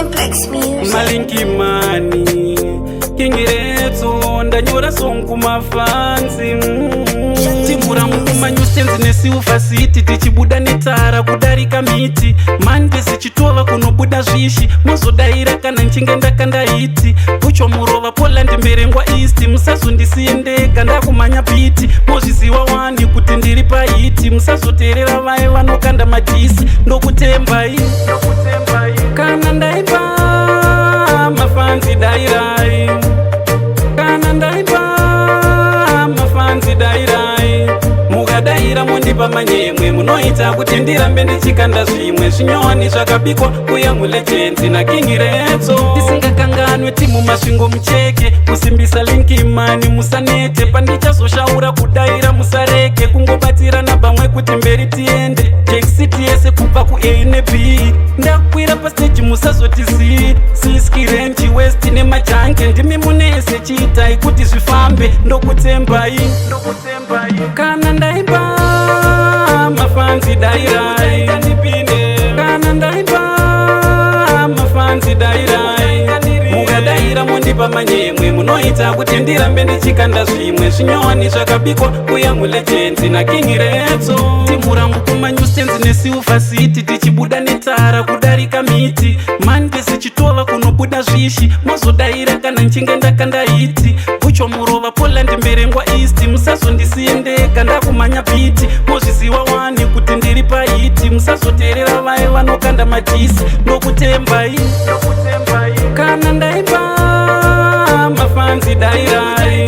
Simplex Music. Malinki mani Kingireto ndanyora song kumafansi Timura mukuma nyusenzi nesiufa city tichibuda netara kudarika miti mande sichitova kunobuda zvishi mozodaira kana nchingenda kandaiti kucho murova Poland mberengwa east musazondisiendeka ndakumanya biti mozviziva wani kuti ndiri paiti musazoteerera vaye vanokanda majisi ndokutembai kana ndaimba mafanzi dairai kana ndaimba mafanzi dairai mukadaira mondipa manyemwe munoita kuti ndirambe ndichikanda zvimwe zvinyowani zvakabikwa kuya mulegenzi nakingiredzo tisingakanganwe timu masvingo mucheke kusimbisa linkimani musanete pandichazoshaura kudaira musareke kungobatirana pamwe kuti mberi tiende jekisiti yese kubva ku-A ne-B ndakwira pasteji musazotizii siskirenji west nemajanke ndimi munese chiitai kuti zvifambe ndokutembai kana ndaimba mafanzi dairai kana ndaimba mafanzi dairai mukadaira mondipa manyemwe munoita kuti ndirambe ndichikanda zvimwe zvinyowani zvakabikwa kuya mulegenzi nakingiredzo timurangu kumanyustenzi nesiufa city tichibuda netara kudarika miti mande sichitova kunobuda zvishi mozodaira kana nchinge ndakandaiti kucho murova Poland mberengwa east musazondisiendeka ndakumanya biti mozviziva wani kuti ndiri paiti musazoteerera vaye vanokanda majisi ndokutembai kana ndaimba mafanzi dairai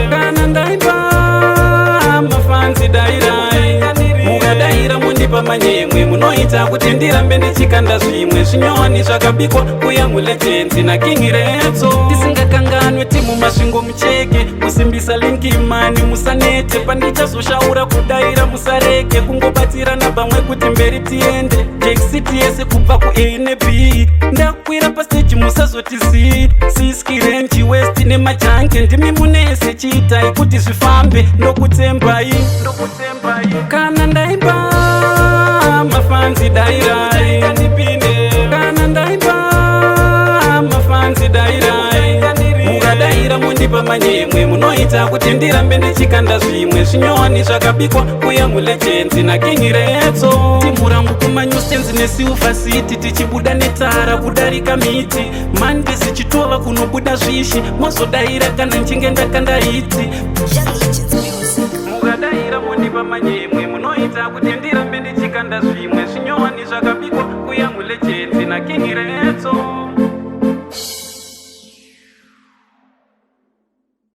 kana ndaimba mafanzi dairai mukadaira mondipa manyemwe munoita kuti ndirambe ndichikanda zvimwe zvinyowani zvakabikwa kuya mulegenzi nakingiredzo tisingakanganwe timu masvingo mucheke kusimbisa linkimani musanete pandichazoshaura kudaira musareke kungobatirana pamwe kuti mberi tiende jekisiti yese kubva ku-A ne-B ndakwira pasteji musazotizii siskirenji west nemajanke ndimi munese chiitai kuti zvifambe ndokutembai kana ndaimba mafanzi dairai kana ndaimba mafanzi dairai mukadaira mondipa manyemwe munoita kuti ndirambe ndichikanda zvimwe zvinyowani zvakabikwa kuya mulegenzi nakingiredzo timurangu kumanyustenzi nesiufa city tichibuda netara kudarika miti mande sichitova kunobuda zvishi mozodaira kana nchinge ndakandaiti mukadaira mondipa manyemwe munoita kuti ndirambe ndichikanda zvimwe zvinyowani zvakabikwa kuya mulegenzi nakingiredzo